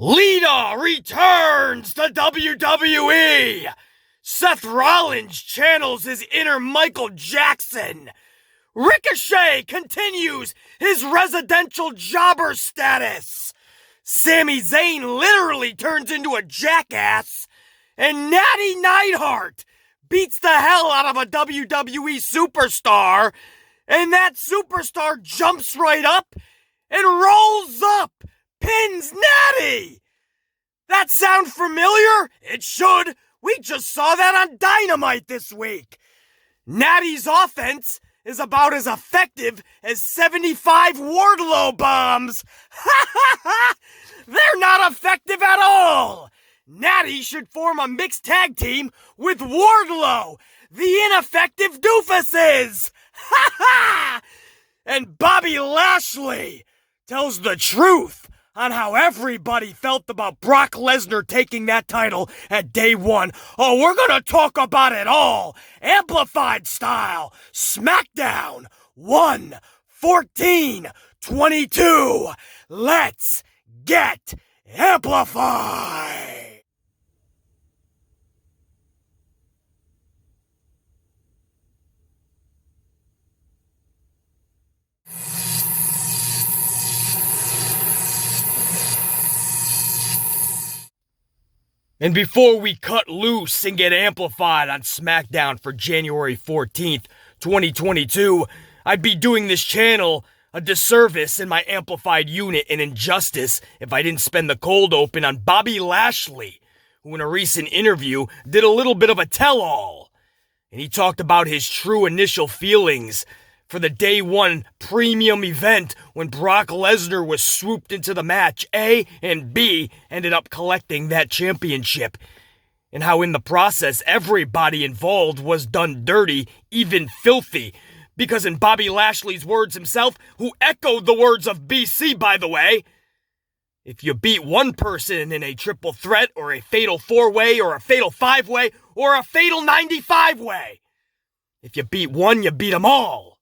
Lita returns to WWE! Seth Rollins channels his inner Michael Jackson! Ricochet continues his residential jobber status! Sami Zayn literally turns into a jackass! And Natty Neidhart beats the hell out of a WWE superstar! And that superstar jumps right up and rolls up! Pins Natty! That sound familiar? It should. We just saw that on Dynamite this week. Natty's offense is about as effective as 75 Wardlow bombs. They're not effective at all. Natty should form a mixed tag team with Wardlow, the ineffective doofuses. And Bobby Lashley tells the truth on how everybody felt about Brock Lesnar taking that title at day one. Oh, we're gonna talk about it all. Amplified style. Smackdown 1/14/22. Let's get amplified. And before we cut loose and get amplified on SmackDown for January 14th, 2022, I'd be doing this channel a disservice in my amplified unit and injustice if I didn't spend the cold open on Bobby Lashley, who in a recent interview did a little bit of a tell-all. And he talked about his true initial feelings for the day one premium event when Brock Lesnar was swooped into the match, A, and B ended up collecting that championship. And how in the process everybody involved was done dirty, even filthy. Because in Bobby Lashley's words himself, who echoed the words of BC by the way, if you beat one person in a triple threat or a fatal four-way or a fatal five-way or a fatal 95-way, if you beat one, you beat them all.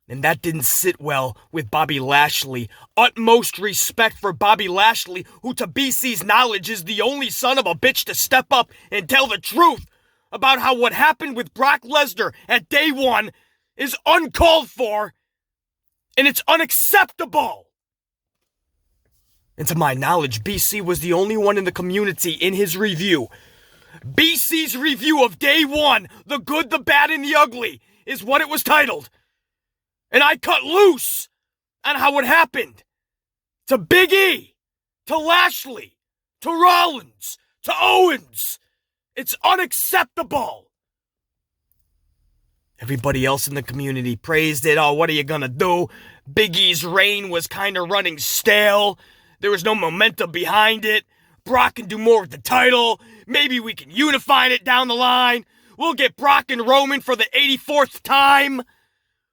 And that didn't sit well with Bobby Lashley. Utmost respect for Bobby Lashley, who to BC's knowledge is the only son of a bitch to step up and tell the truth about how what happened with Brock Lesnar at day one is uncalled for and it's unacceptable. And to my knowledge, BC was the only one in the community in his review. BC's review of day one, the good, the bad, and the ugly, is what it was titled. And I cut loose on how it happened to Big E, to Lashley, to Rollins, to Owens. It's unacceptable. Everybody else in the community praised it. Oh, what are you gonna do? Big E's reign was kind of running stale. There was no momentum behind it. Brock can do more with the title. Maybe we can unify it down the line. We'll get Brock and Roman for the 84th time.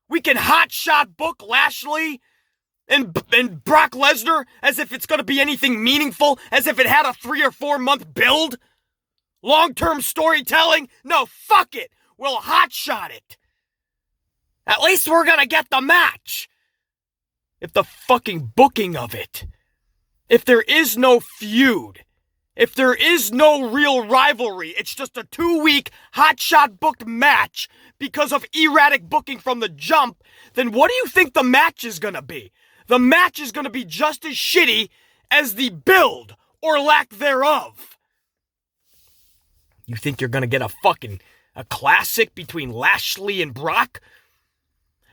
We can hotshot book Lashley and Brock Lesnar as if it's going to be anything meaningful, as if it had a 3 or 4 month build. Long-term storytelling? No, fuck it. We'll hotshot it. At least we're going to get the match. If the fucking booking of it, if there is no feud, if there is no real rivalry, it's just a 2-week hotshot booked match because of erratic booking from the jump, then what do you think the match is gonna be? The match is gonna be just as shitty as the build, or lack thereof. You think you're gonna get a classic between Lashley and Brock?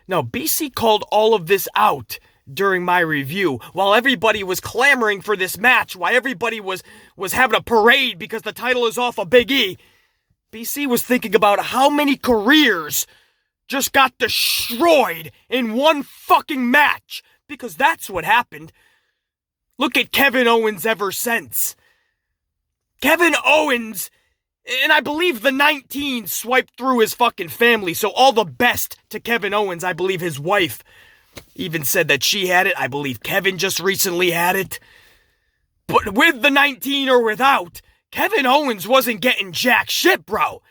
No, BC called all of this out during my review, while everybody was clamoring for this match, while everybody was having a parade because the title is off of Big E. BC was thinking about how many careers just got destroyed in one fucking match, because that's what happened. Look at Kevin Owens ever since. Kevin Owens, and I believe the 19 swiped through his fucking family, so all the best to Kevin Owens. I believe his wife even said that she had it. I believe Kevin just recently had it. But with the 19 or without, Kevin Owens wasn't getting jack shit, bro.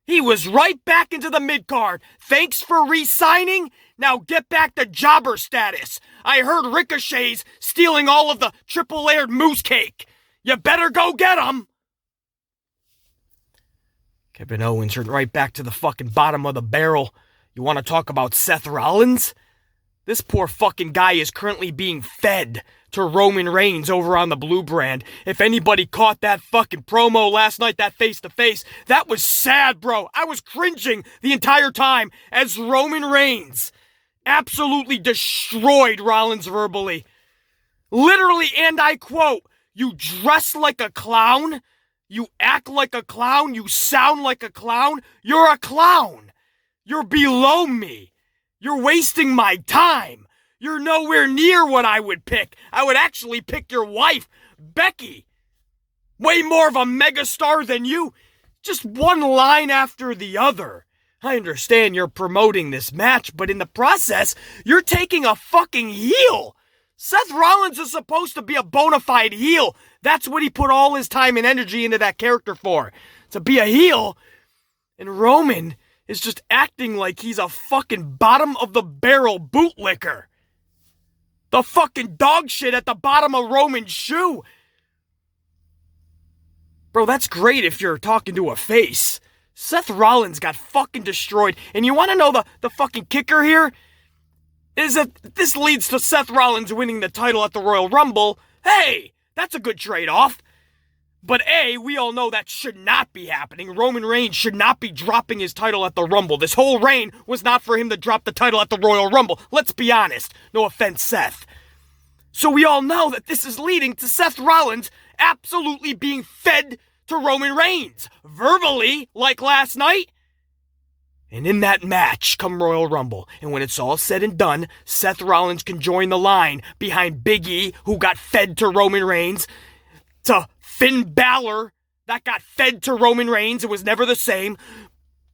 He was right back into the mid-card. Thanks for re-signing. Now get back to jobber status. I heard Ricochet's stealing all of the triple-layered moose cake. You better go get him. Kevin Owens turned right back to the fucking bottom of the barrel. You want to talk about Seth Rollins? This poor fucking guy is currently being fed to Roman Reigns over on the Blue brand. If anybody caught that fucking promo last night, that face-to-face, that was sad, bro. I was cringing the entire time as Roman Reigns absolutely destroyed Rollins verbally. Literally, and I quote, "You dress like a clown, you act like a clown, you sound like a clown, you're a clown. You're below me. You're wasting my time. You're nowhere near what I would pick. I would actually pick your wife, Becky. Way more of a megastar than you." Just one line after the other. I understand you're promoting this match, but in the process, you're taking a fucking heel. Seth Rollins is supposed to be a bona fide heel. That's what he put all his time and energy into that character for. To be a heel. And Roman is just acting like he's a fucking bottom of the barrel bootlicker. The fucking dog shit at the bottom of Roman's shoe. Bro, that's great if you're talking to a face. Seth Rollins got fucking destroyed. And you want to know the fucking kicker here? Is that this leads to Seth Rollins winning the title at the Royal Rumble. Hey, that's a good trade-off. But A, we all know that should not be happening. Roman Reigns should not be dropping his title at the Rumble. This whole reign was not for him to drop the title at the Royal Rumble. Let's be honest. No offense, Seth. So we all know that this is leading to Seth Rollins absolutely being fed to Roman Reigns. Verbally, like last night. And in that match, come Royal Rumble, and when it's all said and done, Seth Rollins can join the line behind Big E, who got fed to Roman Reigns, to Finn Balor, that got fed to Roman Reigns, it was never the same,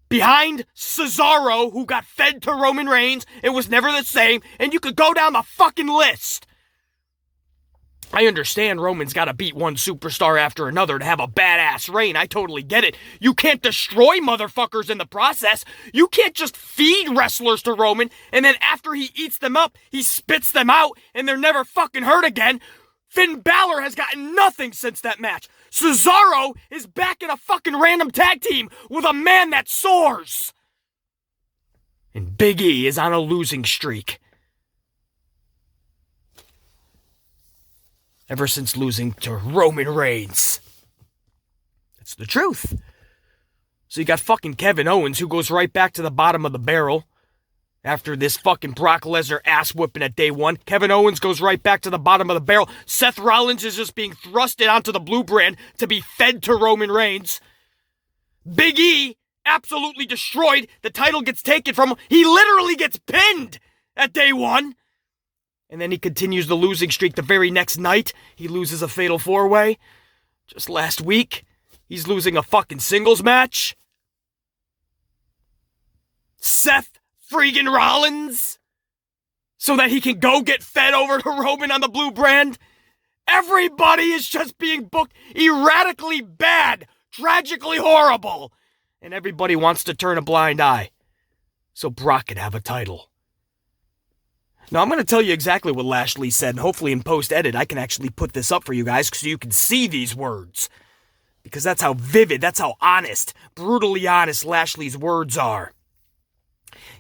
behind Cesaro, who got fed to Roman Reigns, it was never the same, and you could go down the fucking list. I understand Roman's got to beat one superstar after another to have a badass reign. I totally get it. You can't destroy motherfuckers in the process. You can't just feed wrestlers to Roman, and then after he eats them up, he spits them out, and they're never fucking hurt again. Finn Balor has gotten nothing since that match. Cesaro is back in a fucking random tag team with a man that soars. And Big E is on a losing streak. Ever since losing to Roman Reigns. That's the truth. So you got fucking Kevin Owens, who goes right back to the bottom of the barrel. After this fucking Brock Lesnar ass whipping at day one, Kevin Owens goes right back to the bottom of the barrel. Seth Rollins is just being thrusted onto the Blue brand to be fed to Roman Reigns. Big E, absolutely destroyed. The title gets taken from him. He literally gets pinned at day one. And then he continues the losing streak the very next night. He loses a fatal four-way. Just last week, he's losing a fucking singles match. Seth freaking Rollins. So that he can go get fed over to Roman on the Blue brand. Everybody is just being booked erratically bad, tragically horrible. And everybody wants to turn a blind eye. So Brock can have a title. Now, I'm going to tell you exactly what Lashley said, and hopefully in post-edit I can actually put this up for you guys so you can see these words. Because that's how vivid, that's how honest, brutally honest Lashley's words are.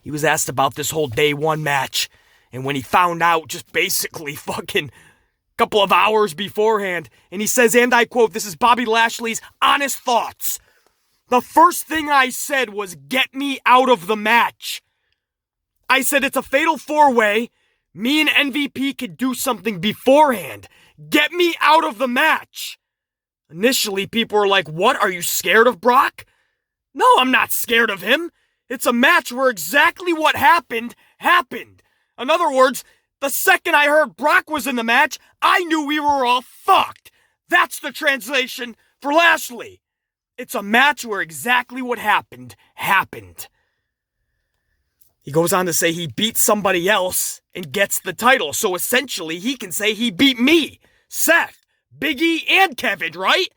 He was asked about this whole day one match, and when he found out just basically fucking a couple of hours beforehand, and he says, and I quote, this is Bobby Lashley's honest thoughts. The first thing I said was, get me out of the match. I said it's a fatal four-way. Me and MVP could do something beforehand. Get me out of the match. Initially, people were like, what? Are you scared of Brock? No, I'm not scared of him. It's a match where exactly what happened, happened. In other words, the second I heard Brock was in the match, I knew we were all fucked. That's the translation for Lashley. It's a match where exactly what happened, happened. He goes on to say he beat somebody else and gets the title. So essentially, he can say he beat me, Seth, Big E, and Kevin, right?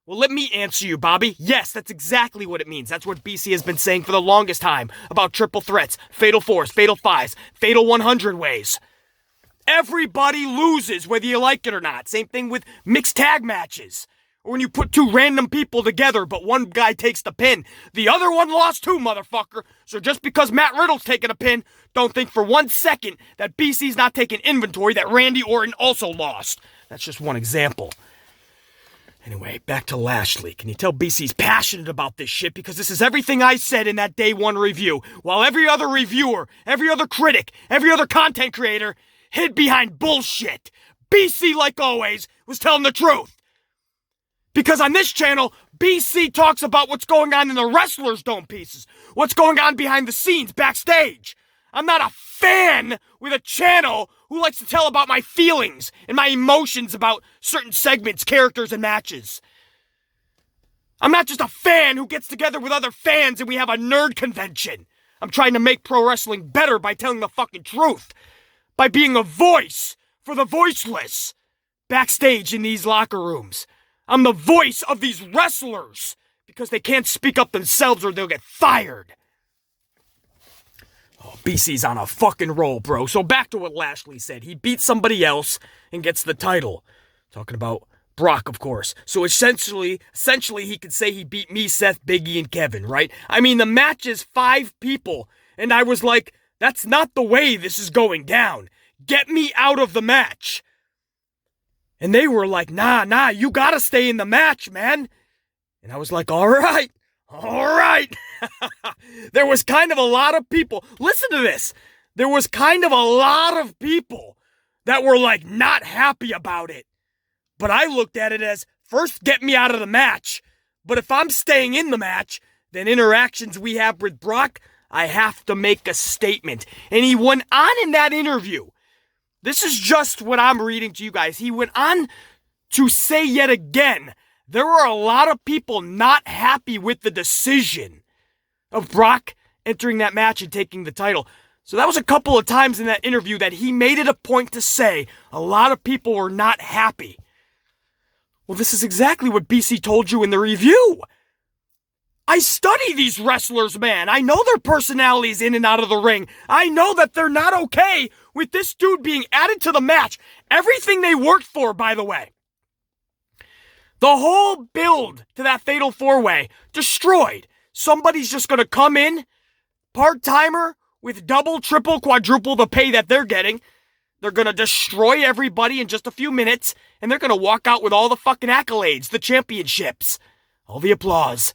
Well, let me answer you, Bobby. Yes, that's exactly what it means. That's what BC has been saying for the longest time about triple threats, fatal fours, fatal fives, fatal 100 ways. Everybody loses, whether you like it or not. Same thing with mixed tag matches. Or when you put two random people together, but one guy takes the pin. The other one lost too, motherfucker. So just because Matt Riddle's taking a pin, don't think for 1 second that BC's not taking inventory that Randy Orton also lost. That's just one example. Anyway, back to Lashley. Can you tell BC's passionate about this shit? Because this is everything I said in that day one review. While every other reviewer, every other critic, every other content creator hid behind bullshit. BC, like always, was telling the truth. Because on this channel, BC talks about what's going on in the wrestlers' dome pieces. What's going on behind the scenes, backstage. I'm not a fan with a channel who likes to tell about my feelings and my emotions about certain segments, characters, and matches. I'm not just a fan who gets together with other fans and we have a nerd convention. I'm trying to make pro wrestling better by telling the fucking truth. By being a voice for the voiceless backstage in these locker rooms. I'm the voice of these wrestlers because they can't speak up themselves or they'll get fired. Oh, BC's on a fucking roll, bro. So back to what Lashley said. He beats somebody else and gets the title. Talking about Brock, of course. So essentially, he could say he beat me, Seth, Big E, and Kevin, right? I mean, the match is 5 people. And I was like, that's not the way this is going down. Get me out of the match. And they were like, nah, you gotta stay in the match, man. And I was like, all right. There was kind of a lot of people. Listen to this. There was kind of a lot of people that were like not happy about it. But I looked at it as, first, get me out of the match. But if I'm staying in the match, then interactions we have with Brock, I have to make a statement. And he went on in that interview. This is just what I'm reading to you guys. He went on to say yet again, there were a lot of people not happy with the decision of Brock entering that match and taking the title. So that was a couple of times in that interview that he made it a point to say a lot of people were not happy. Well, this is exactly what BC told you in the review. I study these wrestlers, man. I know their personalities in and out of the ring. I know that they're not okay with this dude being added to the match. Everything they worked for, by the way. The whole build to that Fatal 4-Way, destroyed. Somebody's just going to come in, part-timer, with double, triple, quadruple the pay that they're getting. They're going to destroy everybody in just a few minutes, and they're going to walk out with all the fucking accolades, the championships, all the applause.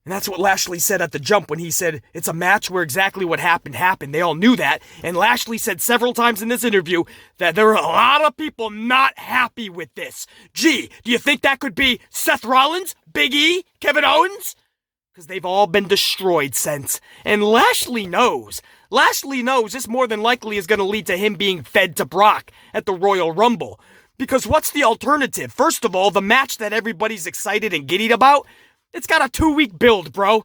And that's what Lashley said at the jump when he said, it's a match where exactly what happened. They all knew that. And Lashley said several times in this interview that there are a lot of people not happy with this. Gee, do you think that could be Seth Rollins, Big E, Kevin Owens? Because they've all been destroyed since. And Lashley knows. Lashley knows this more than likely is going to lead to him being fed to Brock at the Royal Rumble. Because what's the alternative? First of all, the match that everybody's excited and giddied about, it's got a 2-week build, bro.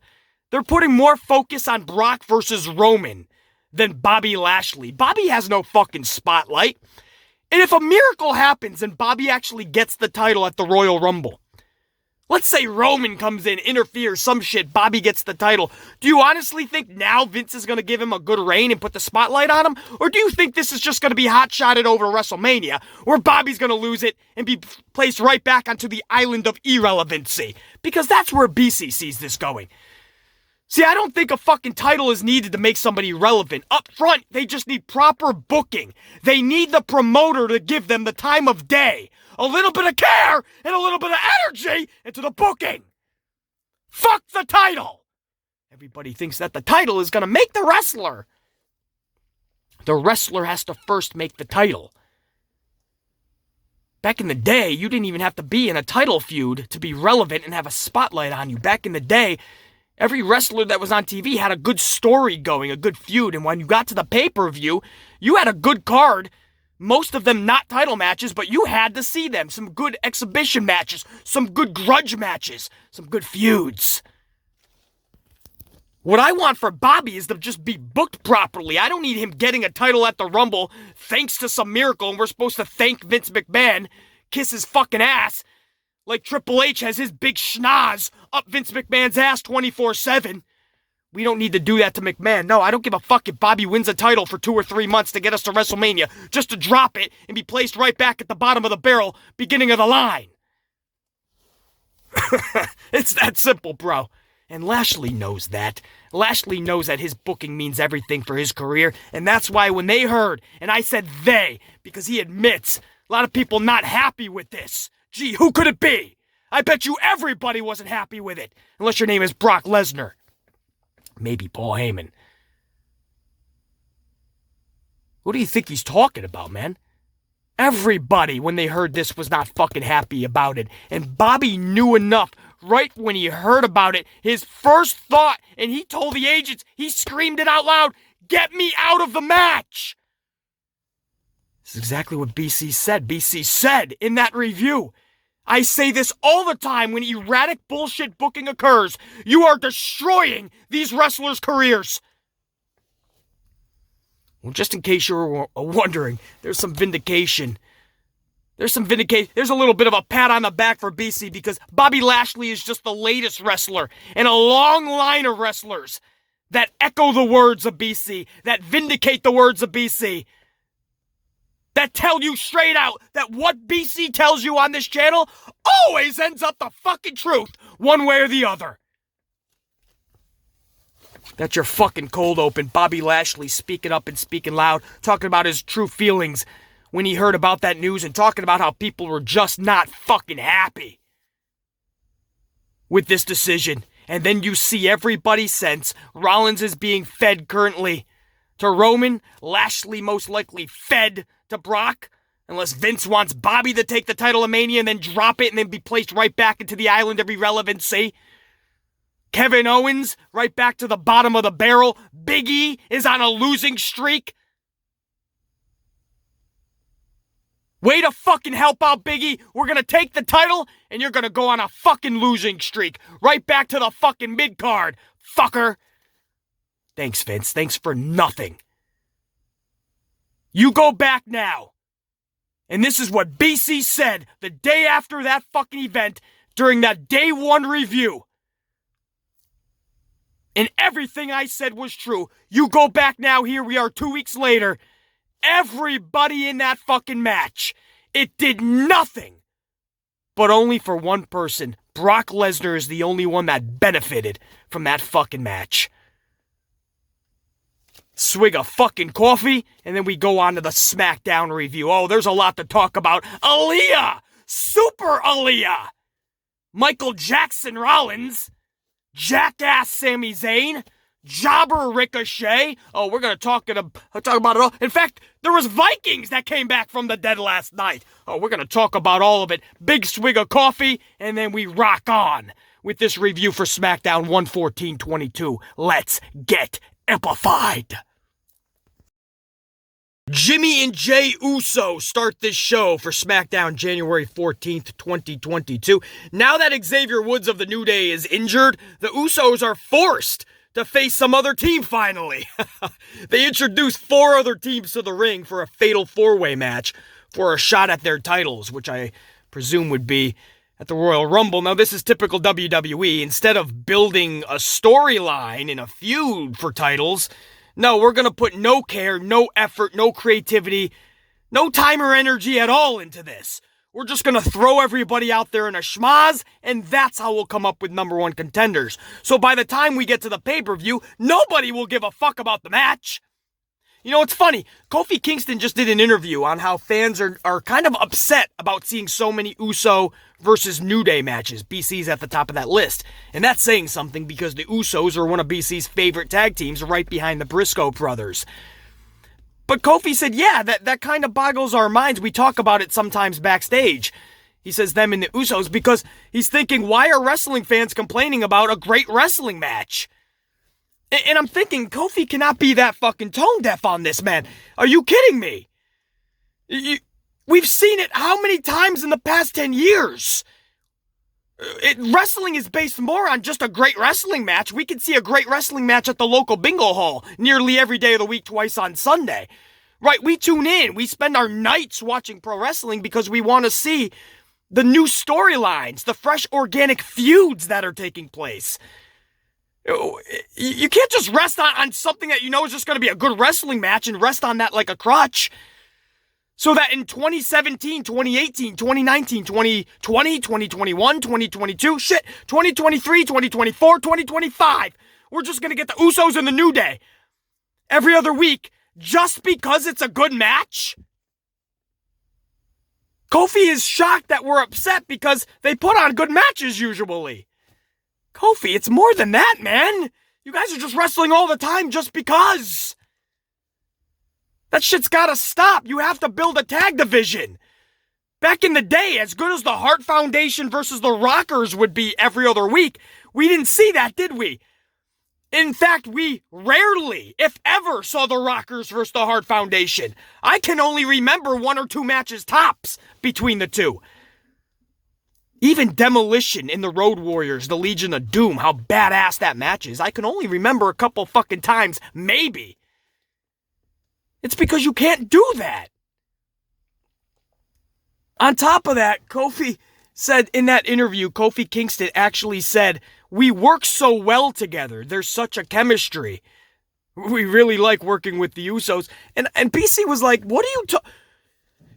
They're putting more focus on Brock versus Roman than Bobby Lashley. Bobby has no fucking spotlight. And if a miracle happens and Bobby actually gets the title at the Royal Rumble, let's say Roman comes in, interferes, some shit, Bobby gets the title. Do you honestly think now Vince is going to give him a good reign and put the spotlight on him? Or do you think this is just going to be hot-shotted over WrestleMania, where Bobby's going to lose it and be placed right back onto the island of irrelevancy? Because that's where BC sees this going. See, I don't think a fucking title is needed to make somebody relevant. Up front, they just need proper booking. They need the promoter to give them the time of day. A little bit of care and a little bit of energy into the booking. Fuck the title. Everybody thinks that the title is going to make the wrestler. The wrestler has to first make the title. Back in the day, you didn't even have to be in a title feud to be relevant and have a spotlight on you. Back in the day, every wrestler that was on TV had a good story going, a good feud. And when you got to the pay-per-view, you had a good card. Most of them not title matches, but you had to see them. Some good exhibition matches, some good grudge matches, some good feuds. What I want for Bobby is to just be booked properly. I don't need him getting a title at the Rumble thanks to some miracle, and we're supposed to thank Vince McMahon, kiss his fucking ass, like Triple H has his big schnoz up Vince McMahon's ass 24/7. We don't need to do that to McMahon. No, I don't give a fuck if Bobby wins a title for 2 or 3 months to get us to WrestleMania, just to drop it and be placed right back at the bottom of the barrel, beginning of the line. It's that simple, bro. And Lashley knows that. Lashley knows that his booking means everything for his career, and that's why when they heard, and I said they, because he admits a lot of people not happy with this. Gee, who could it be? I bet you everybody wasn't happy with it, unless your name is Brock Lesnar. Maybe Paul Heyman. What do you think he's talking about, man? Everybody, when they heard this, was not fucking happy about it. And Bobby knew enough right when he heard about it. His first thought, and he told the agents, he screamed it out loud, "Get me out of the match!" This is exactly what BC said. BC said in that review, I say this all the time when erratic bullshit booking occurs. You are destroying these wrestlers' careers. Well, just in case you were wondering, there's some vindication. There's a little bit of a pat on the back for BC because Bobby Lashley is just the latest wrestler in a long line of wrestlers that echo the words of BC, that vindicate the words of BC, that tell you straight out that what BC tells you on this channel always ends up the fucking truth, one way or the other. That's your fucking cold open. Bobby Lashley speaking up and speaking loud, talking about his true feelings when he heard about that news and talking about how people were just not fucking happy with this decision. And then you see everybody sense Rollins is being fed currently to Roman, Lashley most likely fed to Brock, unless Vince wants Bobby to take the title of Mania and then drop it and then be placed right back into the island of irrelevancy. Kevin Owens, right back to the bottom of the barrel. Big E is on a losing streak. Way to fucking help out, Big E. We're gonna take the title, and you're gonna go on a fucking losing streak. Right back to the fucking mid-card, fucker. Thanks, Vince. Thanks for nothing. You go back now. And this is what BC said the day after that fucking event during that day one review. And everything I said was true. You go back now, here we are 2 weeks later. Everybody in that fucking match, it did nothing. But only for one person. Brock Lesnar is the only one that benefited from that fucking match. Swig of fucking coffee, and then we go on to the Smackdown review. Oh, there's a lot to talk about. Aaliyah! Super Aaliyah! Michael Jackson Rollins, Jackass Sami Zayn, Jobber Ricochet. Oh, we're going to talk about it all. In fact, there was Vikings that came back from the dead last night. Oh, we're going to talk about all of it. Big swig of coffee, and then we rock on with this review for SmackDown 114-22. Let's get amplified. Jimmy and Jey Uso start this show for SmackDown January 14th, 2022. Now that Xavier Woods of the New Day is injured, the Usos are forced to face some other team finally. They introduced 4 other teams to the ring for a fatal 4-way match for a shot at their titles, which I presume would be at the Royal Rumble. Now, this is typical WWE. Instead of building a storyline in a feud for titles, no, we're going to put no care, no effort, no creativity, no time or energy at all into this. We're just going to throw everybody out there in a schmaz, and that's how we'll come up with number 1 contenders. So by the time we get to the pay-per-view, nobody will give a fuck about the match. You know, it's funny. Kofi Kingston just did an interview on how fans are kind of upset about seeing so many Uso versus New Day matches. BC's at the top of that list. And that's saying something because the Usos are one of BC's favorite tag teams right behind the Briscoe brothers. But Kofi said, yeah, that kind of boggles our minds. We talk about it sometimes backstage. He says them and the Usos because he's thinking, why are wrestling fans complaining about a great wrestling match? And I'm thinking, Kofi cannot be that fucking tone deaf on this, man. Are you kidding me? We've seen it how many times in the past 10 years? Wrestling is based more on just a great wrestling match. We can see a great wrestling match at the local bingo hall nearly every day of the week, twice on Sunday. Right, we tune in. We spend our nights watching pro wrestling because we want to see the new storylines, the fresh organic feuds that are taking place. You can't just rest on something that you know is just going to be a good wrestling match and rest on that like a crutch. So that in 2017, 2018, 2019, 2020, 2021, 2022, 2023, 2024, 2025, we're just going to get the Usos and the New Day every other week just because it's a good match? Kofi is shocked that we're upset because they put on good matches usually. Kofi, it's more than that, man. You guys are just wrestling all the time just because. That shit's gotta stop. You have to build a tag division. Back in the day, as good as the Hart Foundation versus the Rockers would be every other week, we didn't see that, did we? In fact, we rarely, if ever, saw the Rockers versus the Hart Foundation. I can only remember 1 or 2 matches tops between the two. Even Demolition in the Road Warriors, the Legion of Doom, how badass that match is, I can only remember a couple fucking times, maybe. It's because you can't do that. On top of that, Kofi said in that interview, Kofi Kingston actually said, "We work so well together. There's such a chemistry. We really like working with the Usos." And BC was like, "What are you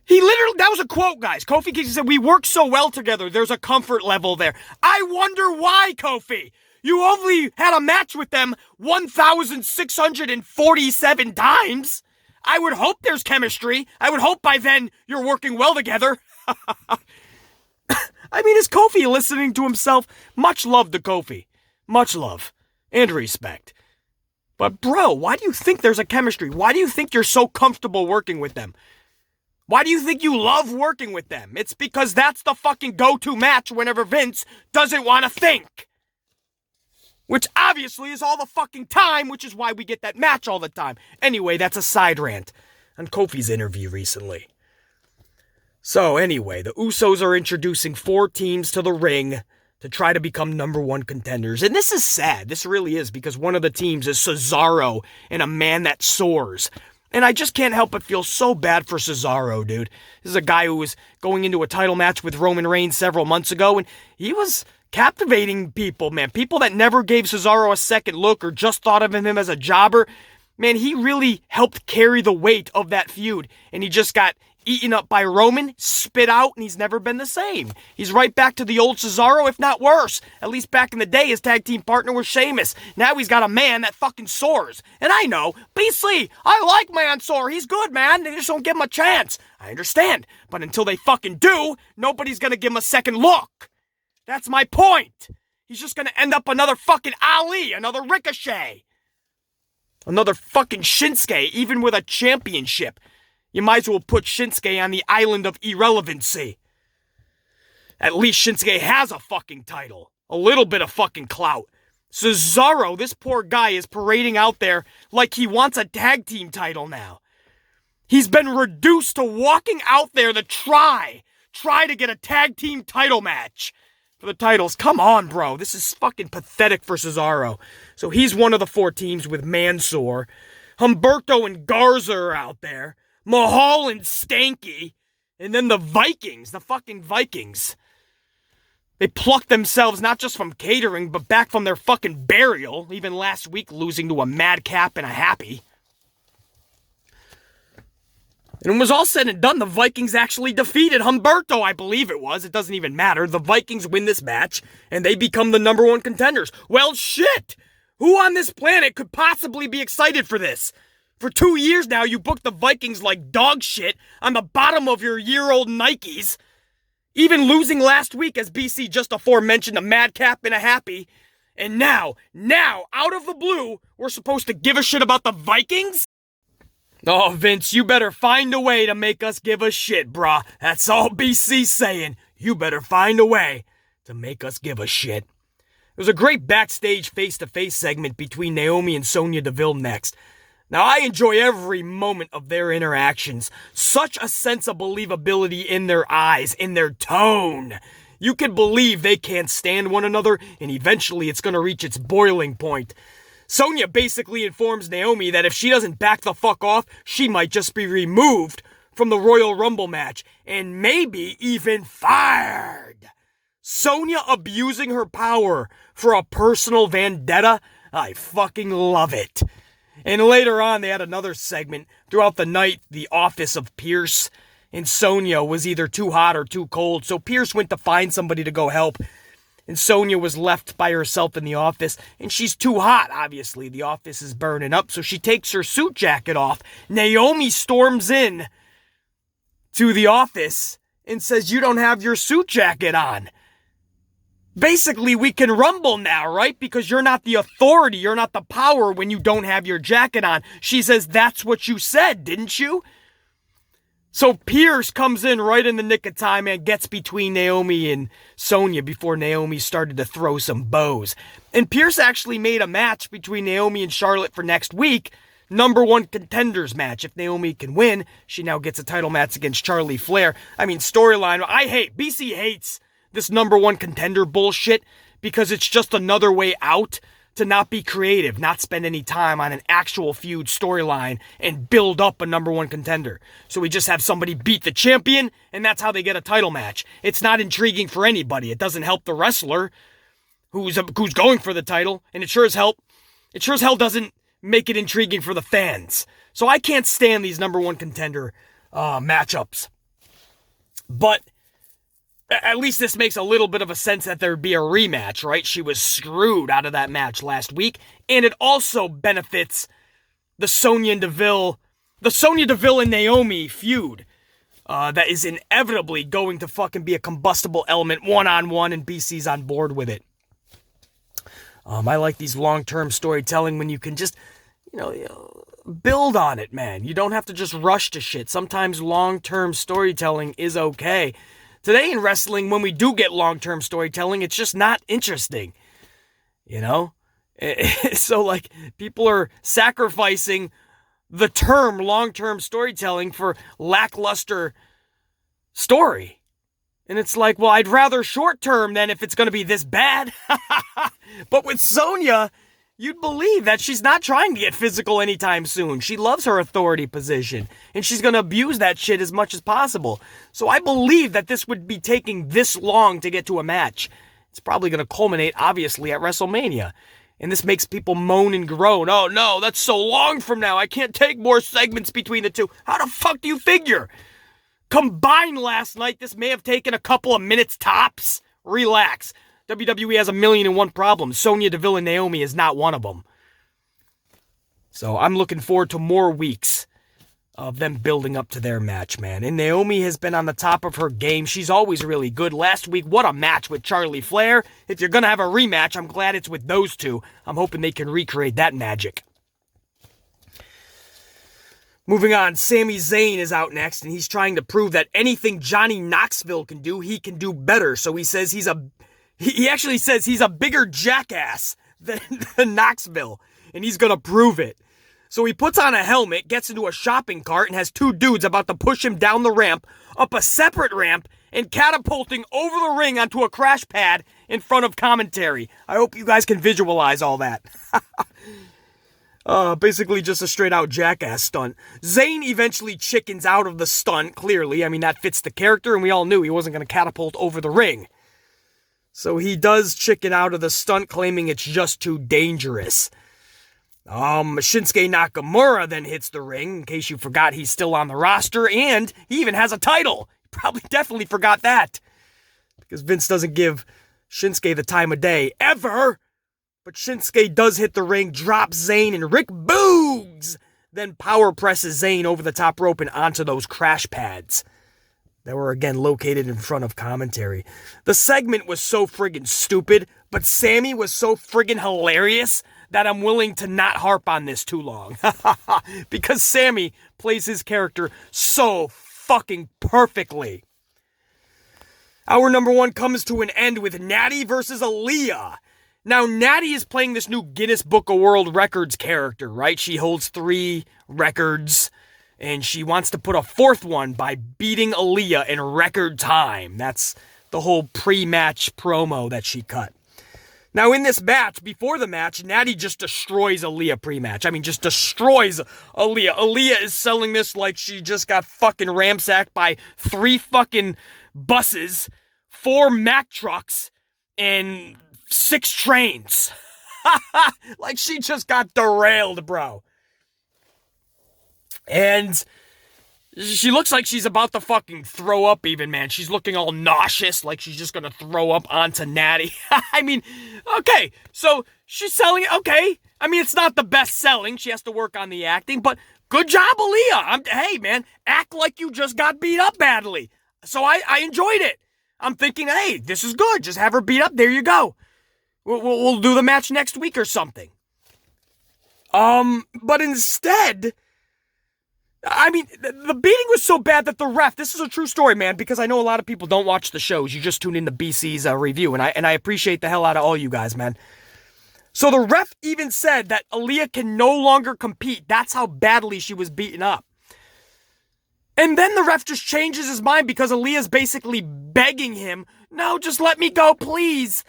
He literally, that was a quote, guys. Kofi Kingston said, "We work so well together. There's a comfort level there." I wonder why, Kofi. You only had a match with them 1,647 times. I would hope there's chemistry. I would hope by then you're working well together. I mean, is Kofi listening to himself? Much love to Kofi. Much love. And respect. But bro, why do you think there's a chemistry? Why do you think you're so comfortable working with them? Why do you think you love working with them? It's because that's the fucking go-to match whenever Vince doesn't want to think. Which obviously is all the fucking time, which is why we get that match all the time. Anyway, that's a side rant on Kofi's interview recently. So anyway, the Usos are introducing 4 teams to the ring to try to become #1 contenders. And this is sad. This really is, because one of the teams is Cesaro and a man that soars. And I just can't help but feel so bad for Cesaro, dude. This is a guy who was going into a title match with Roman Reigns several months ago, and he was captivating people, man. People that never gave Cesaro a second look or just thought of him as a jobber. Man, he really helped carry the weight of that feud. And he just got eaten up by Roman, spit out, and he's never been the same. He's right back to the old Cesaro, if not worse. At least back in the day, his tag team partner was Sheamus. Now he's got a man that fucking soars. And I know, BC, I like Mansoor. He's good, man. They just don't give him a chance. I understand. But until they fucking do, nobody's gonna give him a second look. That's my point. He's just gonna end up another fucking Ali, another Ricochet. Another fucking Shinsuke, even with a championship. You might as well put Shinsuke on the island of irrelevancy. At least Shinsuke has a fucking title. A little bit of fucking clout. Cesaro, this poor guy, is parading out there like he wants a tag team title now. He's been reduced to walking out there to try to get a tag team title match for the titles. Come on, bro. This is fucking pathetic for Cesaro. So he's one of the 4 teams with Mansoor. Humberto and Garza are out there. Mahal and Stanky. And then the Vikings. The fucking Vikings. They plucked themselves not just from catering, but back from their fucking burial. Even last week losing to a Madcap and a Happy. And when it was all said and done, the Vikings actually defeated Humberto, I believe it was. It doesn't even matter. The Vikings win this match, and they become the #1 contenders. Well, shit! Who on this planet could possibly be excited for this? For 2 years now, you booked the Vikings like dog shit on the bottom of your year-old Nikes. Even losing last week, as BC just aforementioned, a Madcap and a Happy. And now, out of the blue, we're supposed to give a shit about the Vikings? Oh, Vince, you better find a way to make us give a shit, brah. That's all BC's saying. You better find a way to make us give a shit. There was a great backstage face-to-face segment between Naomi and Sonya Deville next. Now, I enjoy every moment of their interactions. Such a sense of believability in their eyes, in their tone. You can believe they can't stand one another, and eventually it's going to reach its boiling point. Sonya basically informs Naomi that if she doesn't back the fuck off, she might just be removed from the Royal Rumble match, and maybe even fired. Sonya abusing her power for a personal vendetta? I fucking love it. And later on, they had another segment throughout the night, the office of Pierce, and Sonya was either too hot or too cold, so Pierce went to find somebody to go help, and Sonya was left by herself in the office, and she's too hot, obviously. The office is burning up, so she takes her suit jacket off. Naomi storms in to the office and says, "You don't have your suit jacket on. Basically, we can rumble now, right? Because you're not the authority, you're not the power when you don't have your jacket on." She says, "That's what you said, didn't you?" So Pierce comes in right in the nick of time and gets between Naomi and Sonya before Naomi started to throw some bows. And Pierce actually made a match between Naomi and Charlotte for next week. Number one contenders match. If Naomi can win, she now gets a title match against Charlie Flair. I mean, storyline, BC hates this number one contender bullshit because it's just another way out to not be creative, not spend any time on an actual feud storyline and build up a number one contender. So we just have somebody beat the champion and that's how they get a title match. It's not intriguing for anybody. It doesn't help the wrestler who's going for the title, and it sure as hell doesn't make it intriguing for the fans. So I can't stand these number one contender matchups. But at least this makes a little bit of a sense that there'd be a rematch, right? She was screwed out of that match last week. And it also benefits the Sonya Deville and Naomi feud. That is inevitably going to fucking be a combustible element one-on-one, and BC's on board with it. I like these long-term storytelling when you can just, build on it, man. You don't have to just rush to shit. Sometimes long-term storytelling is okay. Today in wrestling, when we do get long-term storytelling, it's just not interesting, So, people are sacrificing the term long-term storytelling for lackluster story. And it's like, well, I'd rather short-term than if it's going to be this bad. But with Sonya, you'd believe that she's not trying to get physical anytime soon. She loves her authority position, and she's going to abuse that shit as much as possible. So I believe that this would be taking this long to get to a match. It's probably going to culminate, obviously, at WrestleMania. And this makes people moan and groan. "Oh, no, that's so long from now. I can't take more segments between the two." How the fuck do you figure? Combined last night, this may have taken a couple of minutes tops. Relax. WWE has 1,000,001 problems. Sonya Deville and Naomi is not one of them. So I'm looking forward to more weeks of them building up to their match, man. And Naomi has been on the top of her game. She's always really good. Last week, what a match with Charlie Flair. If you're going to have a rematch, I'm glad it's with those two. I'm hoping they can recreate that magic. Moving on, Sami Zayn is out next, and he's trying to prove that anything Johnny Knoxville can do, he can do better. So he says he actually says he's a bigger jackass than Knoxville, and he's going to prove it. So he puts on a helmet, gets into a shopping cart, and has two dudes about to push him down the ramp, up a separate ramp, and catapulting over the ring onto a crash pad in front of commentary. I hope you guys can visualize all that. Basically just a straight-out jackass stunt. Zayn eventually chickens out of the stunt, clearly. I mean, that fits the character, and we all knew he wasn't going to catapult over the ring. So he does chicken out of the stunt, claiming it's just too dangerous. Shinsuke Nakamura then hits the ring. In case you forgot, he's still on the roster, and he even has a title. Probably definitely forgot that. Because Vince doesn't give Shinsuke the time of day, ever. But Shinsuke does hit the ring, drops Zayn, and Rick Boogs then power presses Zayn over the top rope and onto those crash pads that were again located in front of commentary. The segment was so friggin' stupid, but Sami was so friggin' hilarious that I'm willing to not harp on this too long. Because Sami plays his character so fucking perfectly. Our number one comes to an end with Natty versus Aaliyah. Now, Natty is playing this new Guinness Book of World Records character, right? She holds 3 records, and she wants to put a 4th one by beating Aaliyah in record time. That's the whole pre-match promo that she cut. Now, in this match, before the match, Natty just destroys Aaliyah pre-match. I mean, just destroys Aaliyah. Aaliyah is selling this like she just got fucking ramsacked by 3 fucking buses, 4 Mack trucks, and 6 trains. Like she just got derailed, bro. And she looks like she's about to fucking throw up even, man. She's looking all nauseous, like she's just gonna throw up onto Natty. I mean, okay, so she's selling it, okay. I mean, it's not the best selling. She has to work on the acting, but good job, Aaliyah. Hey, man, act like you just got beat up badly. So I enjoyed it. I'm thinking, hey, this is good. Just have her beat up. There you go. We'll do the match next week or something. But instead, I mean, the beating was so bad that the ref, this is a true story, man, because I know a lot of people don't watch the shows. You just tune in to BC's review, and I appreciate the hell out of all you guys, man. So the ref even said that Aaliyah can no longer compete. That's how badly she was beaten up. And then the ref just changes his mind because Aaliyah's basically begging him, no, just let me go, please.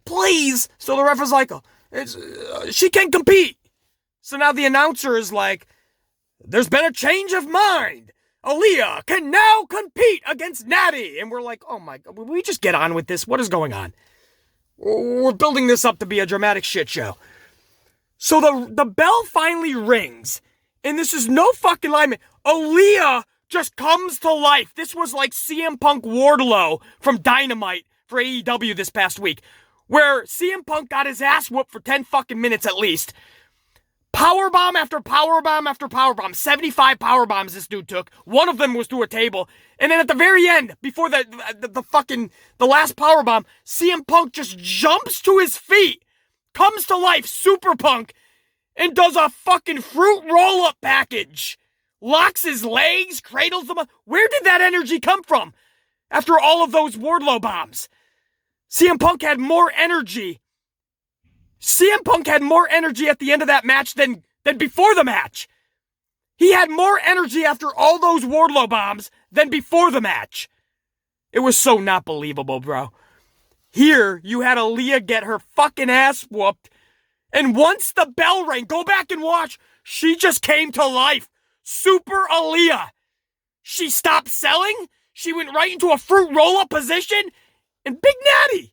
Please. So the ref is like, she can compete. So now the announcer is like, there's been a change of mind. Aaliyah can now compete against Natty. And we're like, oh my God, will we just get on with this? What is going on? We're building this up to be a dramatic shit show. So the bell finally rings. And this is no fucking lie, man. Aaliyah just comes to life. This was like CM Punk Wardlow from Dynamite for AEW this past week, where CM Punk got his ass whooped for 10 fucking minutes at least. Powerbomb after powerbomb after powerbomb. 75 powerbombs this dude took. One of them was through a table. And then at the very end, before the last powerbomb, CM Punk just jumps to his feet, comes to life, Super Punk, and does a fucking fruit roll-up package. Locks his legs, cradles them up. Where did that energy come from after all of those Wardlow bombs? CM Punk had more energy. CM Punk had more energy at the end of that match than before the match. He had more energy after all those Wardlow bombs than before the match. It was so not believable, bro. Here, you had Aaliyah get her fucking ass whooped, and once the bell rang, go back and watch, she just came to life. Super Aaliyah. She stopped selling, she went right into a fruit roll-up position, and Big Natty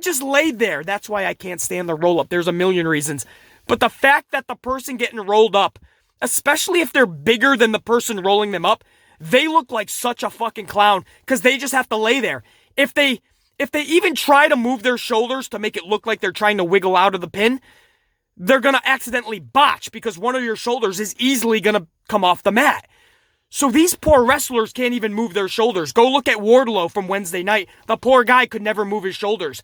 just laid there. That's why I can't stand the roll-up. There's a million reasons. But the fact that the person getting rolled up, especially if they're bigger than the person rolling them up, they look like such a fucking clown because they just have to lay there. If they even try to move their shoulders to make it look like they're trying to wiggle out of the pin, they're going to accidentally botch because one of your shoulders is easily going to come off the mat. So these poor wrestlers can't even move their shoulders. Go look at Wardlow from Wednesday night. The poor guy could never move his shoulders.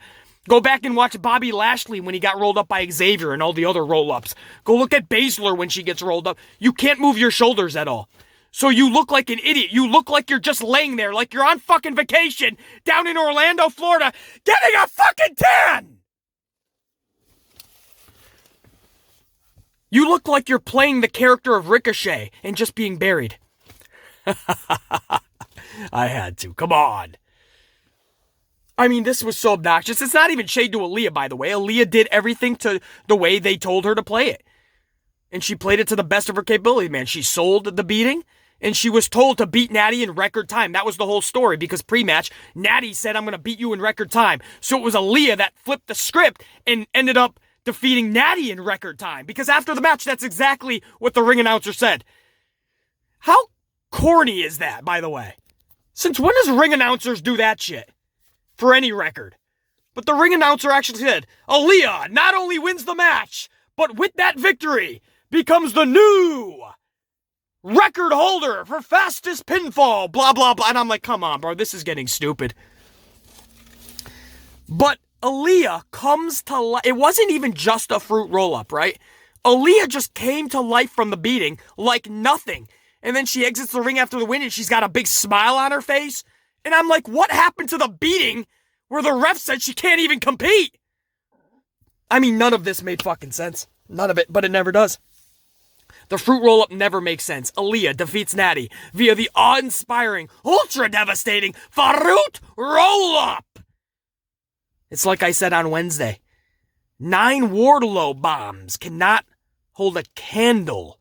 Go back and watch Bobby Lashley when he got rolled up by Xavier and all the other roll-ups. Go look at Baszler when she gets rolled up. You can't move your shoulders at all. So you look like an idiot. You look like you're just laying there like you're on fucking vacation down in Orlando, Florida, getting a fucking tan! You look like you're playing the character of Ricochet and just being buried. I had to. Come on. I mean, this was so obnoxious. It's not even shade to Aaliyah, by the way. Aaliyah did everything to the way they told her to play it. And she played it to the best of her capability, man. She sold the beating, and she was told to beat Natty in record time. That was the whole story, because pre-match, Natty said, I'm going to beat you in record time. So it was Aaliyah that flipped the script and ended up defeating Natty in record time. Because after the match, that's exactly what the ring announcer said. How corny is that, by the way? Since when does ring announcers do that shit? For any record. But the ring announcer actually said, Aaliyah not only wins the match, but with that victory, becomes the new record holder for fastest pinfall, blah, blah, blah. And I'm like, come on, bro, this is getting stupid. But Aaliyah comes to life. It wasn't even just a fruit roll-up, right? Aaliyah just came to life from the beating like nothing. And then she exits the ring after the win, and she's got a big smile on her face. And I'm like, what happened to the beating where the ref said she can't even compete? I mean, none of this made fucking sense. None of it, but it never does. The fruit roll-up never makes sense. Aaliyah defeats Natty via the awe-inspiring, ultra-devastating fruit roll-up. It's like I said on Wednesday. 9 Wardlow bombs cannot hold a candle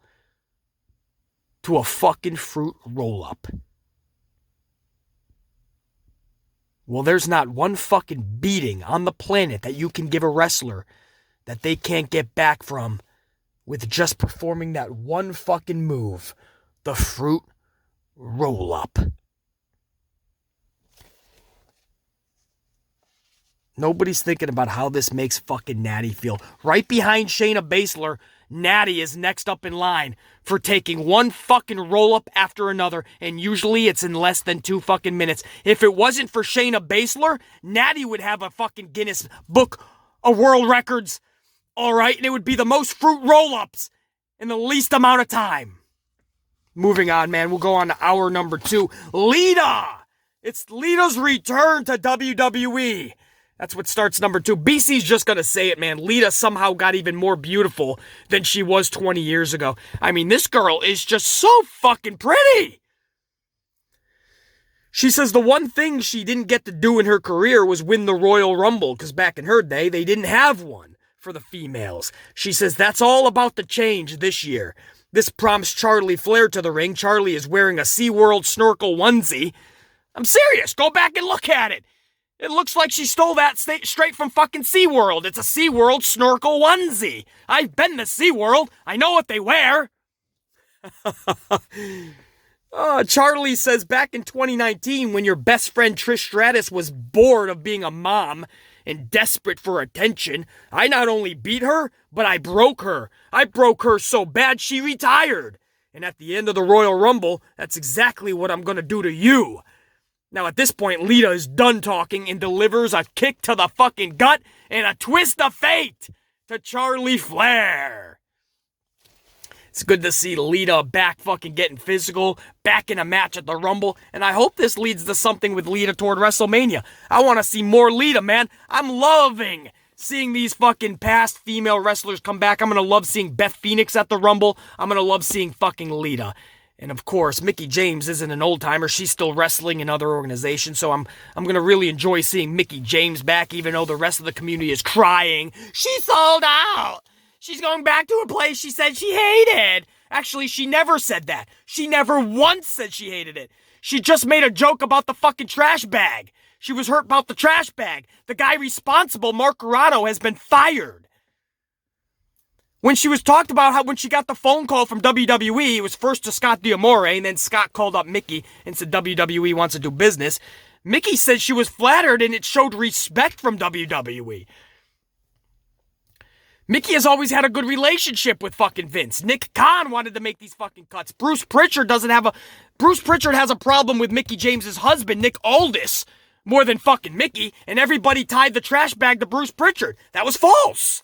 to a fucking fruit roll-up. Well, there's not one fucking beating on the planet that you can give a wrestler that they can't get back from with just performing that one fucking move, the fruit roll-up. Nobody's thinking about how this makes fucking Natty feel. Right behind Shayna Baszler, Natty is next up in line for taking one fucking roll-up after another, and usually it's in less than 2 fucking minutes. If it wasn't for Shayna Baszler, Natty would have a fucking Guinness Book of World Records, alright? And it would be the most fruit roll-ups in the least amount of time. Moving on, man. We'll go on to hour number 2. Lita! It's Lita's return to WWE. That's what starts number 2. BC's just gonna say it, man. Lita somehow got even more beautiful than she was 20 years ago. I mean, this girl is just so fucking pretty. She says the one thing she didn't get to do in her career was win the Royal Rumble, because back in her day, they didn't have one for the females. She says that's all about to change this year. This prompts Charlie Flair to the ring. Charlie is wearing a SeaWorld snorkel onesie. I'm serious. Go back and look at it. It looks like she stole that straight from fucking SeaWorld. It's a SeaWorld snorkel onesie. I've been to SeaWorld. I know what they wear. Charlie says back in 2019, when your best friend Trish Stratus was bored of being a mom and desperate for attention, I not only beat her, but I broke her. I broke her so bad she retired. And at the end of the Royal Rumble, that's exactly what I'm going to do to you. Now, at this point, Lita is done talking and delivers a kick to the fucking gut and a twist of fate to Charlie Flair. It's good to see Lita back fucking getting physical, back in a match at the Rumble, and I hope this leads to something with Lita toward WrestleMania. I want to see more Lita, man. I'm loving seeing these fucking past female wrestlers come back. I'm going to love seeing Beth Phoenix at the Rumble. I'm going to love seeing fucking Lita. And of course, Mickie James isn't an old-timer. She's still wrestling in other organizations, so I'm going to really enjoy seeing Mickie James back, even though the rest of the community is crying. She sold out! She's going back to a place she said she hated! Actually, she never said that. She never once said she hated it. She just made a joke about the fucking trash bag. She was hurt about the trash bag. The guy responsible, Mark Carrano, has been fired. When she was talked about how when she got the phone call from WWE, it was first to Scott D'Amore, and then Scott called up Mickie and said WWE wants to do business. Mickie said she was flattered and it showed respect from WWE. Mickie has always had a good relationship with fucking Vince. Nick Khan wanted to make these fucking cuts. Bruce Pritchard has a problem with Mickie James's husband, Nick Aldis, more than fucking Mickie, and everybody tied the trash bag to Bruce Pritchard. That was false.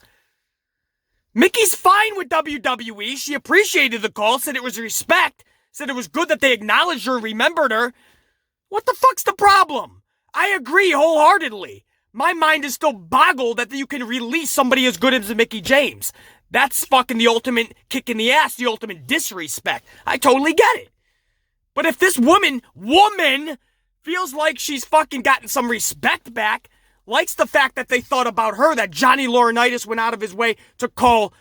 Mickey's fine with WWE. She appreciated the call, said it was respect, said it was good that they acknowledged her and remembered her. What the fuck's the problem? I agree wholeheartedly. My mind is still boggled that you can release somebody as good as Mickie James. That's fucking the ultimate kick in the ass, the ultimate disrespect. I totally get it. But if this woman feels like she's fucking gotten some respect back, likes the fact that they thought about her, that Johnny Laurinaitis went out of his way to call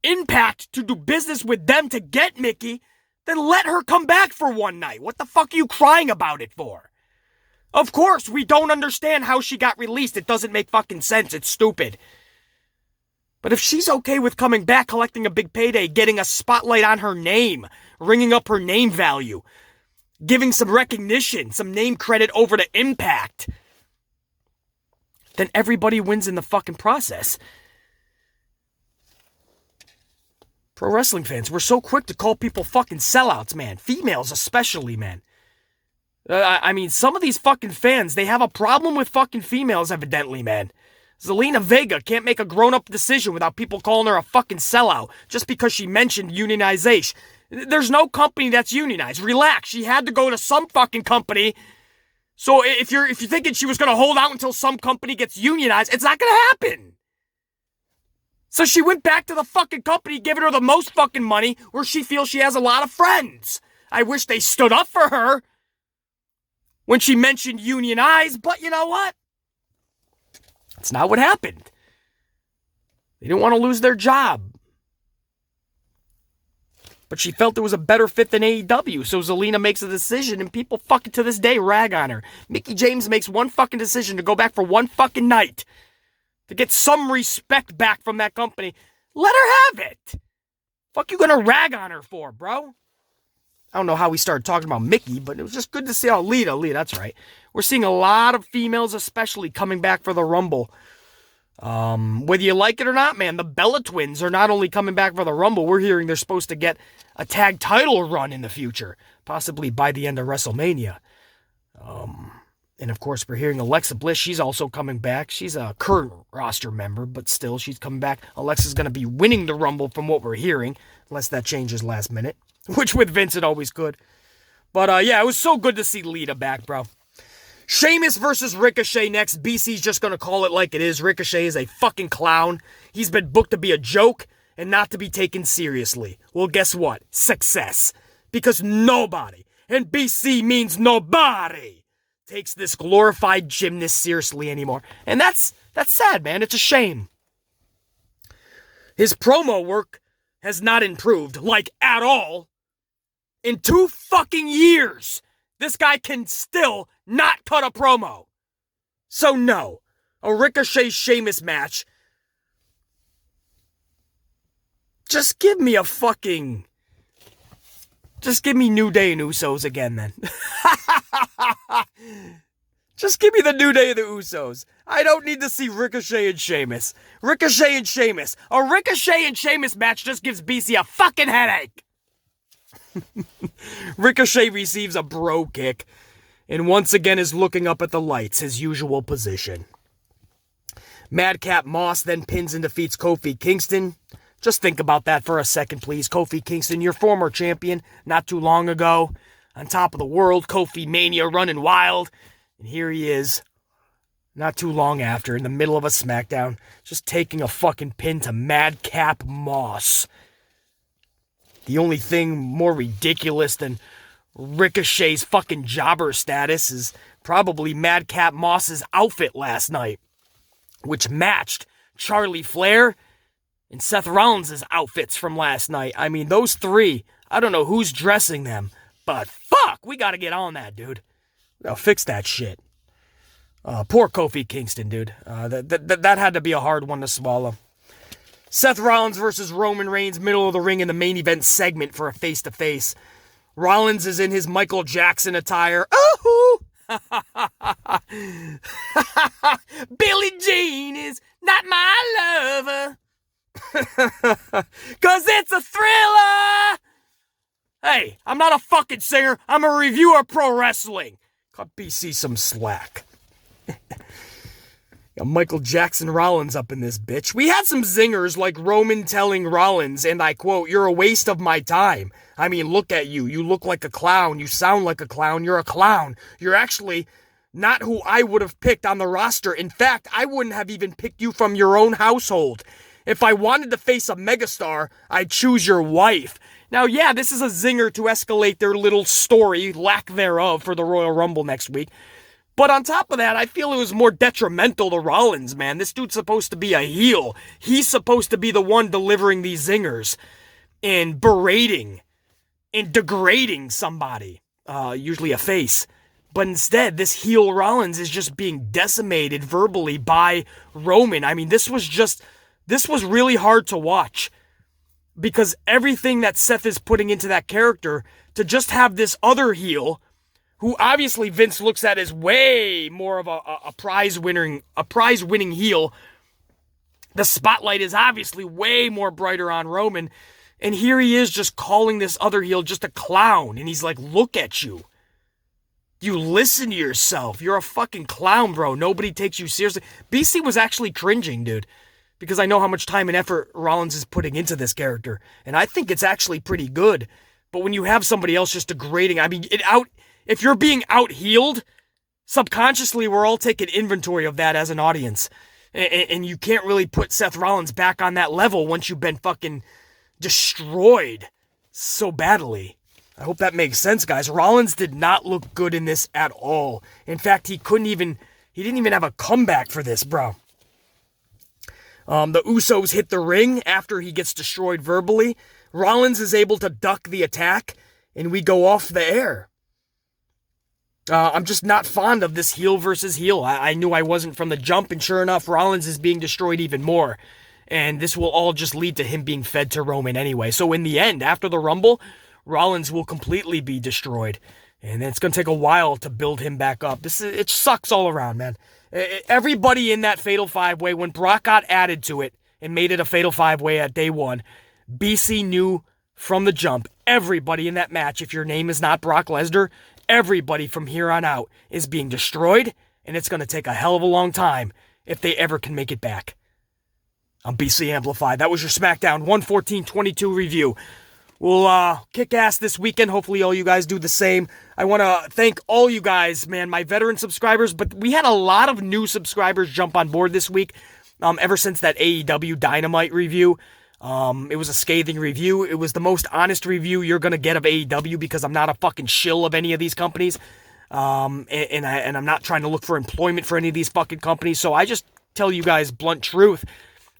Impact to do business with them to get Mickie, then let her come back for one night. What the fuck are you crying about it for? Of course, we don't understand how she got released. It doesn't make fucking sense. It's stupid. But if she's okay with coming back, collecting a big payday, getting a spotlight on her name, ringing up her name value, giving some recognition, some name credit over to Impact, then everybody wins in the fucking process. Pro wrestling fans, we're so quick to call people fucking sellouts, man. Females especially, man. I mean, some of these fucking fans, they have a problem with fucking females, evidently, man. Zelina Vega can't make a grown-up decision without people calling her a fucking sellout just because she mentioned unionization. There's no company that's unionized. Relax. She had to go to some fucking company. So if you're thinking she was going to hold out until some company gets unionized, it's not going to happen. So she went back to the fucking company giving her the most fucking money where she feels she has a lot of friends. I wish they stood up for her when she mentioned unionize, but you know what? It's not what happened. They didn't want to lose their job. But she felt it was a better fit than AEW, so Zelina makes a decision, and people fucking to this day rag on her. Mickie James makes one fucking decision to go back for one fucking night. To get some respect back from that company. Let her have it. Fuck you gonna rag on her for, bro? I don't know how we started talking about Mickie, but it was just good to see how Lita, that's right. We're seeing a lot of females especially coming back for the Rumble. Whether you like it or not, man, the Bella Twins are not only coming back for the Rumble, we're hearing they're supposed to get a tag title run in the future, possibly by the end of WrestleMania. And of course, we're hearing Alexa Bliss, she's also coming back. She's a current roster member, but still, she's coming back. Alexa's going to be winning the Rumble from what we're hearing, unless that changes last minute, which with Vince it always could. But yeah, it was so good to see Lita back, bro. Sheamus versus Ricochet next. BC's just going to call it like it is. Ricochet is a fucking clown. He's been booked to be a joke and not to be taken seriously. Well, guess what? Success. Because nobody, and BC means nobody, takes this glorified gymnast seriously anymore. And that's sad, man. It's a shame. His promo work has not improved, like, at all. In 2 fucking years, this guy can still not cut a promo. So no, a Ricochet-Sheamus match. Just give me a fucking... Just give me New Day and Usos again, then. Just give me the New Day and the Usos. I don't need to see Ricochet and Sheamus. Ricochet and Sheamus. A Ricochet and Sheamus match just gives BC a fucking headache. Ricochet receives a bro kick and once again is looking up at the lights, his usual position. Madcap Moss then pins and defeats Kofi Kingston. Just think about that for a second, please. Kofi Kingston, your former champion, not too long ago. On top of the world, Kofi Mania running wild. And here he is, not too long after, in the middle of a SmackDown, just taking a fucking pin to Madcap Moss. The only thing more ridiculous than Ricochet's fucking jobber status is probably Madcap Moss's outfit last night, which matched Charlie Flair and Seth Rollins' outfits from last night. I mean, those three, I don't know who's dressing them, but fuck, we gotta get on that, dude. We gotta fix that shit. Poor Kofi Kingston, dude. That had to be a hard one to swallow. Seth Rollins versus Roman Reigns, middle of the ring in the main event segment for a face-to-face. Rollins is in his Michael Jackson attire. Oh! Billie Jean is not my lover. 'Cause it's a thriller! Hey, I'm not a fucking singer. I'm a reviewer of pro wrestling. Cut BC some slack. Got Michael Jackson Rollins up in this bitch. We had some zingers like Roman telling Rollins, and I quote, "You're a waste of my time. I mean, look at you. You look like a clown. You sound like a clown. You're a clown. You're actually not who I would have picked on the roster. In fact, I wouldn't have even picked you from your own household. If I wanted to face a megastar, I'd choose your wife." Now, yeah, this is a zinger to escalate their little story, lack thereof, for the Royal Rumble next week. But on top of that, I feel it was more detrimental to Rollins, man. This dude's supposed to be a heel. He's supposed to be the one delivering these zingers and berating and degrading somebody, usually a face. But instead, this heel Rollins is just being decimated verbally by Roman. I mean, this was really hard to watch because everything that Seth is putting into that character, to just have this other heel, who obviously Vince looks at as way more of a prize-winning heel. The spotlight is obviously way more brighter on Roman, and here he is just calling this other heel just a clown, and he's like, look at you. You listen to yourself. You're a fucking clown, bro. Nobody takes you seriously. BC was actually cringing, dude, because I know how much time and effort Rollins is putting into this character, and I think it's actually pretty good. But when you have somebody else just degrading, I mean, if you're being out-heeled, subconsciously we're all taking inventory of that as an audience. And you can't really put Seth Rollins back on that level once you've been fucking destroyed so badly. I hope that makes sense, guys. Rollins did not look good in this at all. In fact, he didn't even have a comeback for this, bro. The Usos hit the ring after he gets destroyed verbally. Rollins is able to duck the attack, and we go off the air. I'm just not fond of this heel versus heel. I knew I wasn't from the jump, and sure enough, Rollins is being destroyed even more. And this will all just lead to him being fed to Roman anyway. So in the end, after the Rumble, Rollins will completely be destroyed. And it's going to take a while to build him back up. It sucks all around, man. Everybody in that Fatal 5-Way, when Brock got added to it and made it a Fatal 5-Way at day one, BC knew from the jump, everybody in that match, if your name is not Brock Lesnar, everybody from here on out is being destroyed, and it's going to take a hell of a long time if they ever can make it back. I'm BC Amplified. That was your SmackDown 114-22 review. We'll kick ass this weekend. Hopefully all you guys do the same. I want to thank all you guys, man, my veteran subscribers, but we had a lot of new subscribers jump on board this week ever since that AEW Dynamite review. It was a scathing review. It was the most honest review you're going to get of AEW because I'm not a fucking shill of any of these companies. And I'm not trying to look for employment for any of these fucking companies. So I just tell you guys blunt truth.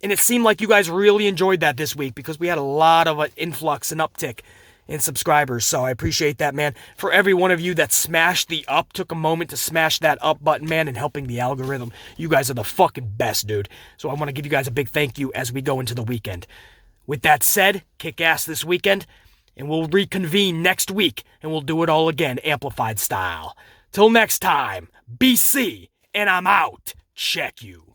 And it seemed like you guys really enjoyed that this week because we had a lot of an influx and uptick in subscribers. So I appreciate that, man. For every one of you that smashed the up, took a moment to smash that up button, man, and helping the algorithm. You guys are the fucking best, dude. So I want to give you guys a big thank you as we go into the weekend. With that said, kick ass this weekend, and we'll reconvene next week, and we'll do it all again, amplified style. Till next time, BC, and I'm out. Check you.